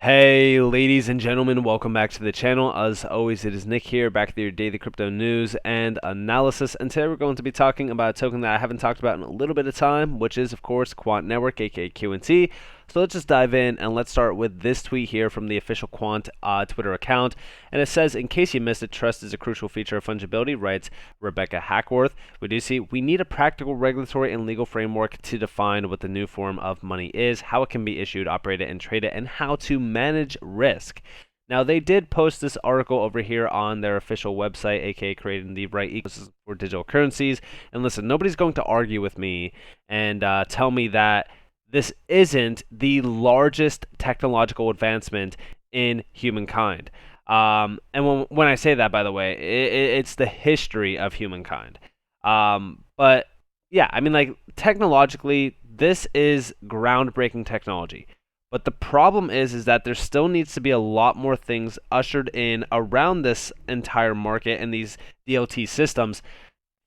Hey ladies and gentlemen, welcome back to the channel. As always, it is Nick here, back with your daily crypto news and analysis. And today we're going to be talking about a token that I haven't talked about in a little bit of time, which is of course Quant Network, aka Qnt. So let's just dive in and let's start with this tweet here from the official Quant Twitter account. And it says, in case you missed it, trust is a crucial feature of fungibility, writes Rebecca Hackworth. We need a practical regulatory and legal framework to define what the new form of money is, how it can be issued, operated, and traded, and how to manage risk. Now, they did post this article over here on their official website, aka creating the right ecosystem for digital currencies. And listen, nobody's going to argue with me and tell me that this isn't the largest technological advancement in humankind. And when I say that, by the way, it's the history of humankind. But yeah, I mean, like, technologically, this is groundbreaking technology. But the problem is that there still needs to be a lot more things ushered in around this entire market and these DLT systems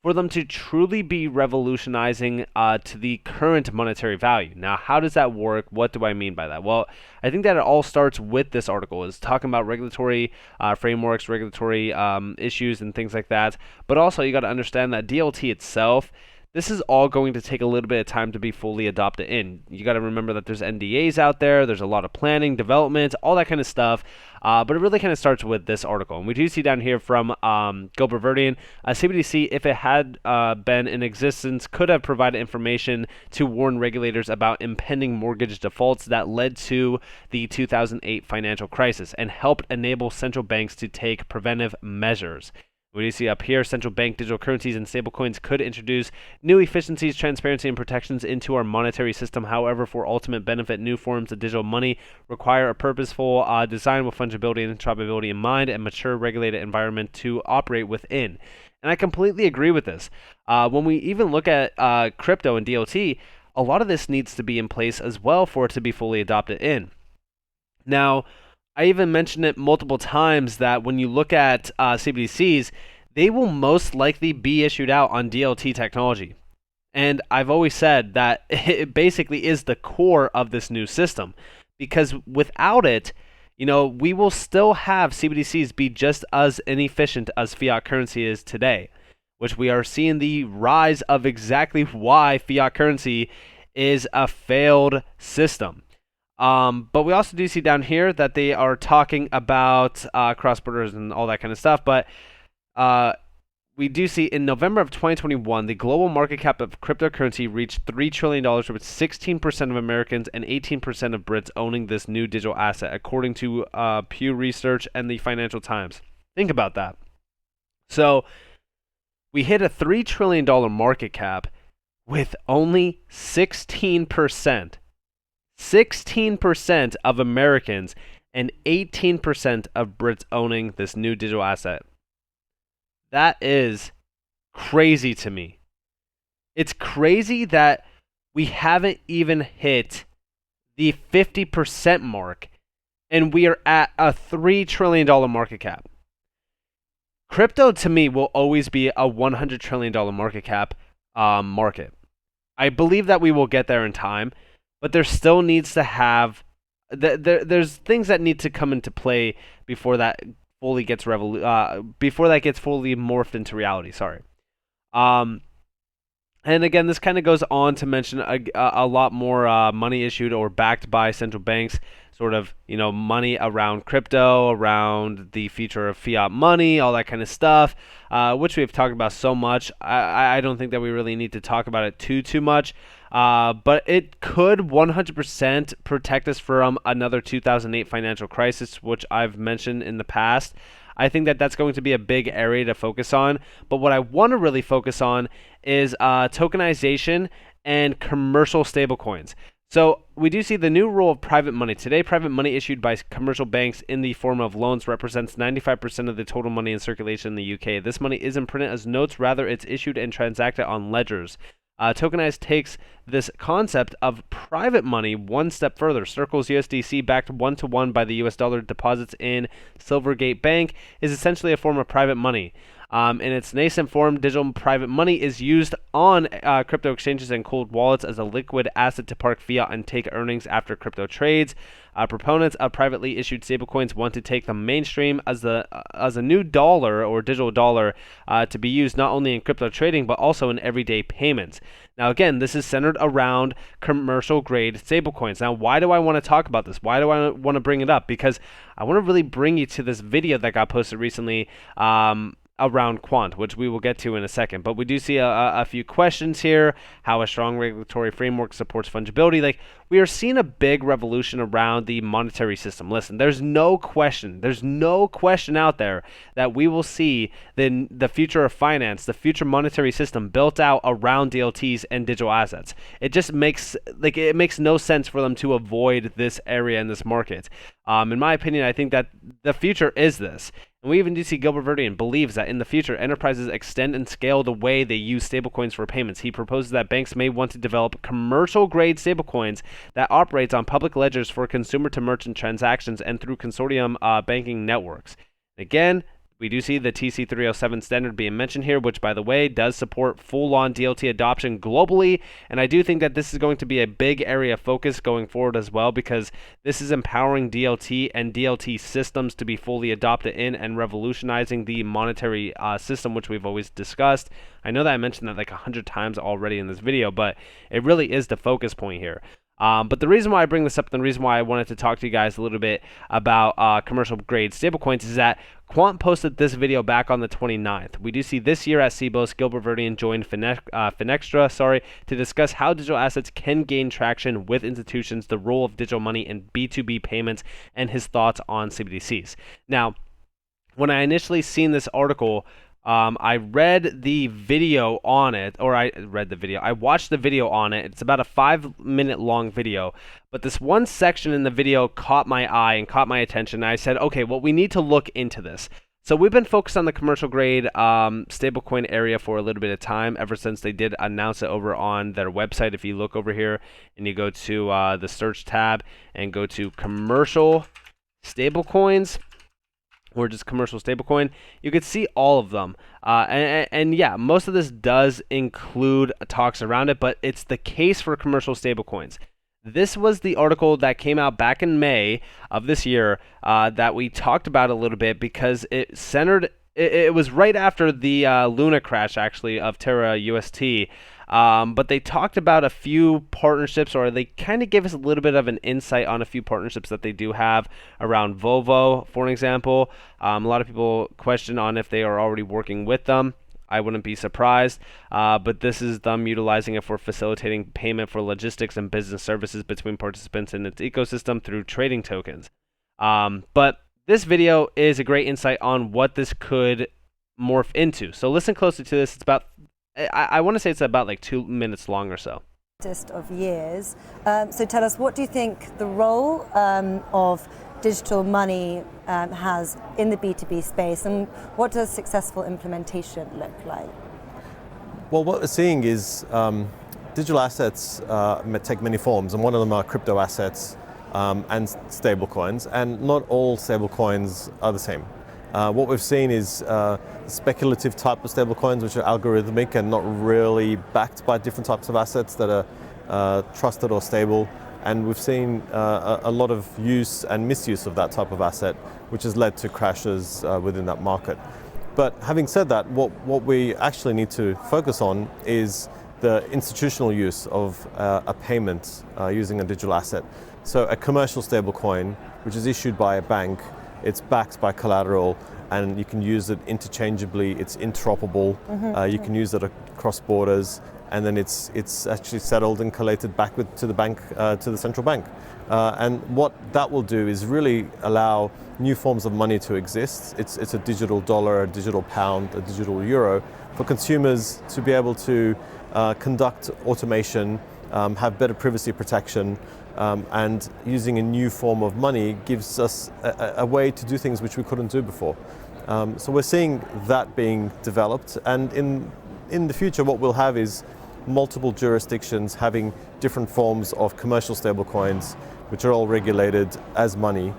for them to truly be revolutionizing to the current monetary value. Now, how does that work? What do I mean by that? Well, I think that it all starts with this article, is talking about regulatory frameworks, regulatory issues, and things like that. But also, you got to understand that DLT itself, this is all going to take a little bit of time to be fully adopted in. You got to remember that there's NDAs out there, there's a lot of planning, development, all that kind of stuff. But it really kind of starts with this article. And we do see down here from GoBerverdian, CBDC, if it had been in existence, could have provided information to warn regulators about impending mortgage defaults that led to the 2008 financial crisis and helped enable central banks to take preventive measures. We do see up here, central bank digital currencies and stablecoins could introduce new efficiencies, transparency, and protections into our monetary system. However, for ultimate benefit, new forms of digital money require a purposeful design with fungibility and interoperability in mind and mature regulated environment to operate within. And I completely agree with this. When we even look at crypto and DLT, a lot of this needs to be in place as well for it to be fully adopted in. Now, I even mentioned it multiple times that when you look at CBDCs, they will most likely be issued out on DLT technology. And I've always said that it basically is the core of this new system, because without it, we will still have CBDCs be just as inefficient as fiat currency is today, which we are seeing the rise of exactly why fiat currency is a failed system. But we also do see down here that they are talking about cross borders and all that kind of stuff. But we do see in November of 2021, the global market cap of cryptocurrency reached $3 trillion, with 16% of Americans and 18% of Brits owning this new digital asset, according to Pew Research and the Financial Times. Think about that. So we hit a $3 trillion market cap with only 16% of Americans and 18% of Brits owning this new digital asset. That is crazy to me. It's crazy that we haven't even hit the 50% mark and we are at a $3 trillion market cap. Crypto to me will always be a $100 trillion market cap market. I believe that we will get there in time. But there still needs to have there's things that need to come into play before that fully gets before that gets fully morphed into reality. Sorry. And again, this kind of goes on to mention a lot more money issued or backed by central banks, sort of money around crypto, around the future of fiat money, all that kind of stuff, which we've talked about so much. I don't think that we really need to talk about it too much. But it could 100% protect us from another 2008 financial crisis, which I've mentioned in the past. I think that that's going to be a big area to focus on. But what I want to really focus on is tokenization and commercial stablecoins. So we do see the new role of private money. Today, private money issued by commercial banks in the form of loans represents 95% of the total money in circulation in the UK. This money isn't printed as notes, rather it's issued and transacted on ledgers. Tokenized takes this concept of private money one step further. Circle's USDC, backed 1-to-1 by the US dollar deposits in Silvergate Bank, is essentially a form of private money. In its nascent form, digital private money is used on crypto exchanges and cold wallets as a liquid asset to park fiat and take earnings after crypto trades. Proponents of privately issued stablecoins want to take the mainstream as a new dollar or digital dollar to be used not only in crypto trading but also in everyday payments. Now, again, this is centered around commercial grade stablecoins. Now, why do I want to talk about this? Why do I want to bring it up? Because I want to really bring you to this video that got posted recently around Quant, which we will get to in a second. But we do see a few questions here, how a strong regulatory framework supports fungibility. Like, we are seeing a big revolution around the monetary system. Listen, there's no question out there that we will see the future of finance, the future monetary system built out around DLTs and digital assets. It just makes no sense for them to avoid this area in this market. In my opinion, I think that the future is this. And we even do see Gilbert Verdian believes that in the future, enterprises extend and scale the way they use stablecoins for payments. He proposes that banks may want to develop commercial-grade stablecoins that operates on public ledgers for consumer-to-merchant transactions and through consortium banking networks. Again, we do see the TC307 standard being mentioned here, which, by the way, does support full-on DLT adoption globally. And I do think that this is going to be a big area of focus going forward as well, because this is empowering DLT and DLT systems to be fully adopted in and revolutionizing the monetary system, which we've always discussed. I know that I mentioned that like 100 times already in this video, but it really is the focus point here. But the reason why I bring this up and the reason why I wanted to talk to you guys a little bit about commercial grade stablecoins is that Quant posted this video back on the 29th. We do see this year at CBOS, Gilbert Verdian joined Finextra to discuss how digital assets can gain traction with institutions, the role of digital money in B2B payments, and his thoughts on CBDCs. Now, when I initially seen this article, I read the video on it, or I watched the video on it. It's about a 5-minute long video, but this one section in the video caught my eye and caught my attention. And I said, okay, well, we need to look into this. So we've been focused on the commercial grade stablecoin area for a little bit of time, ever since they did announce it over on their website. If you look over here and you go to the search tab and go to commercial stablecoins, or just commercial stablecoin, you could see all of them. And yeah, most of this does include talks around it, but it's the case for commercial stablecoins. This was the article that came out back in May of this year that we talked about a little bit, because it centered, it was right after the Luna crash, actually, of Terra UST. But they talked about a few partnerships, or they kind of gave us a little bit of an insight on a few partnerships that they do have around Volvo, for an example. A lot of people question on if they are already working with them. I wouldn't be surprised, but this is them utilizing it for facilitating payment for logistics and business services between participants in its ecosystem through trading tokens. But this video is a great insight on what this could morph into. So listen closely to this. It's about, I want to say it's about like 2 minutes long or so. Of years. So tell us, what do you think the role of digital money has in the B2B space, and what does successful implementation look like? Well, what we're seeing is digital assets take many forms, and one of them are crypto assets and stablecoins, and not all stablecoins are the same. What we've seen is speculative type of stablecoins, which are algorithmic and not really backed by different types of assets that are trusted or stable. And we've seen a lot of use and misuse of that type of asset, which has led to crashes within that market. But having said that, what we actually need to focus on is the institutional use of a payment using a digital asset. So a commercial stablecoin, which is issued by a bank, it's backed by collateral, and you can use it interchangeably. It's interoperable. You can use it across borders, and then it's actually settled and collated back to the bank, to the central bank. And what that will do is really allow new forms of money to exist. It's a digital dollar, a digital pound, a digital euro, for consumers to be able to conduct automation, have better privacy protection, and using a new form of money gives us a way to do things which we couldn't do before. So we're seeing that being developed, and in the future what we'll have is multiple jurisdictions having different forms of commercial stablecoins, which are all regulated as money,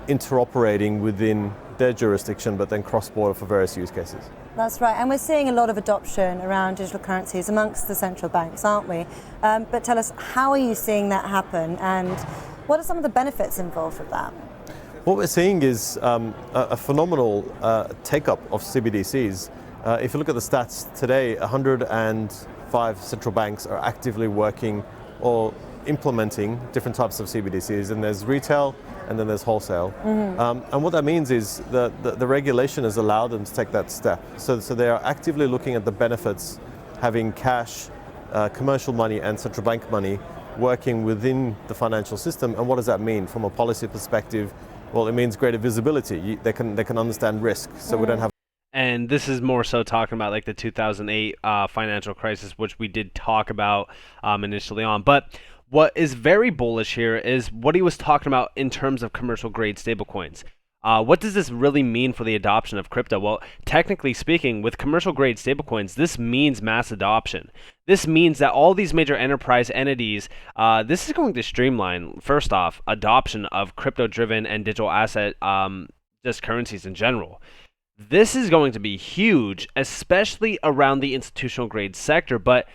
interoperating within their jurisdiction, but then cross-border for various use cases. That's right, and we're seeing a lot of adoption around digital currencies amongst the central banks, aren't we? But tell us, how are you seeing that happen, and what are some of the benefits involved with that? What we're seeing is a phenomenal take-up of CBDCs. If you look at the stats today, 105 central banks are actively working or implementing different types of CBDCs, and there's retail and then there's wholesale. And what that means is that the regulation has allowed them to take that step. So they are actively looking at the benefits, having cash, commercial money and central bank money working within the financial system. And what does that mean from a policy perspective? Well, it means greater visibility. They can understand risk, so we don't have. And this is more so talking about like the 2008 financial crisis, which we did talk about initially on. But what is very bullish here is what he was talking about in terms of commercial grade stablecoins. What does this really mean for the adoption of crypto? Well, technically speaking, with commercial grade stablecoins, this means mass adoption. This means that all these major enterprise entities, this is going to streamline, first off, adoption of crypto-driven and digital asset just currencies in general. This is going to be huge, especially around the institutional grade sector, but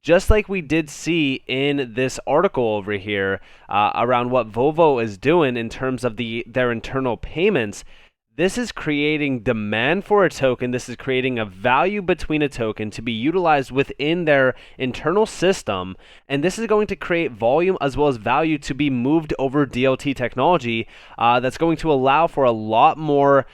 just like we did see in this article over here around what Volvo is doing in terms of their internal payments, this is creating demand for a token. This is creating a value between a token to be utilized within their internal system. And this is going to create volume as well as value to be moved over DLT technology that's going to allow for a lot more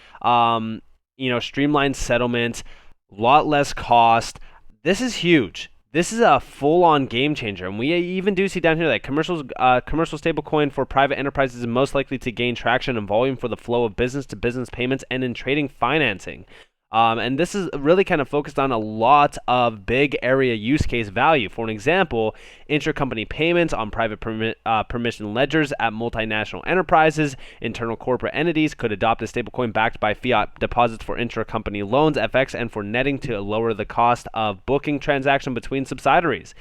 streamlined settlement, a lot less cost. This is huge. This is a full-on game changer, and we even do see down here that commercial stablecoin for private enterprises is most likely to gain traction and volume for the flow of business-to-business payments and in trading financing. And this is really kind of focused on a lot of big area use case value. For an example, intra-company payments on private permission ledgers at multinational enterprises. Internal corporate entities could adopt a stablecoin backed by fiat deposits for intra-company loans, FX, and for netting to lower the cost of booking transaction between subsidiaries.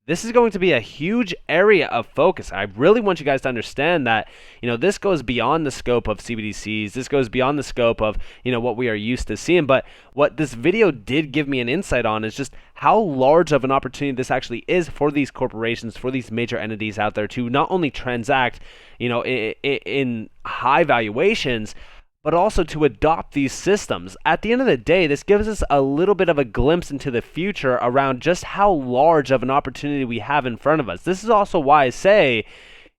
This is going to be a huge area of focus. I really want you guys to understand that, this goes beyond the scope of CBDCs. This goes beyond the scope of, what we are used to seeing. But what this video did give me an insight on is just how large of an opportunity this actually is for these corporations, for these major entities out there to not only transact, in high valuations, but also to adopt these systems. At the end of the day, this gives us a little bit of a glimpse into the future around just how large of an opportunity we have in front of us. This is also why I say,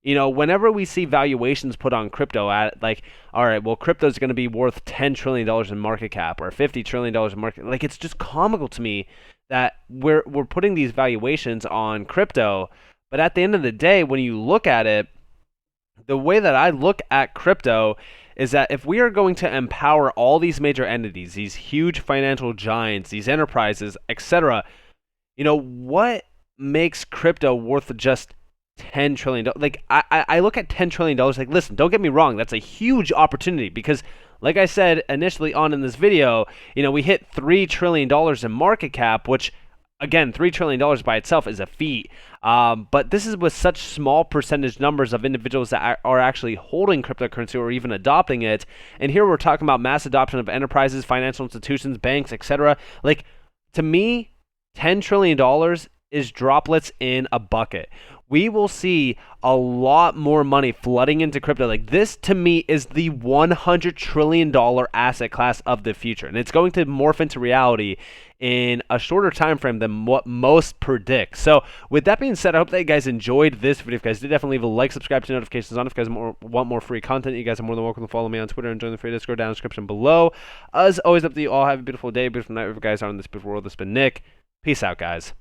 whenever we see valuations put on crypto at like, all right, well, crypto is going to be worth $10 trillion in market cap or $50 trillion in market, like it's just comical to me that we're putting these valuations on crypto. But at the end of the day, when you look at it, the way that I look at crypto is that if we are going to empower all these major entities, these huge financial giants, these enterprises, etc., what makes crypto worth just $10 trillion? Like, I look at $10 trillion, like, listen, don't get me wrong, that's a huge opportunity because, like I said initially on in this video, we hit $3 trillion in market cap, which, again, $3 trillion by itself is a feat. But this is with such small percentage numbers of individuals that are actually holding cryptocurrency or even adopting it. And here we're talking about mass adoption of enterprises, financial institutions, banks, etc. Like, to me, $10 trillion is droplets in a bucket. We will see a lot more money flooding into crypto. Like, this to me is the $100 trillion asset class of the future. And it's going to morph into reality in a shorter time frame than what most predict. So with that being said, I hope that you guys enjoyed this video. If you guys did, definitely leave a like, subscribe to notifications on. If you guys want more free content, you guys are more than welcome to follow me on Twitter and join the free Discord down in the description below. As always, up to you all. Have a beautiful day, beautiful night, wherever you guys are in this beautiful world. This has been Nick. Peace out, guys.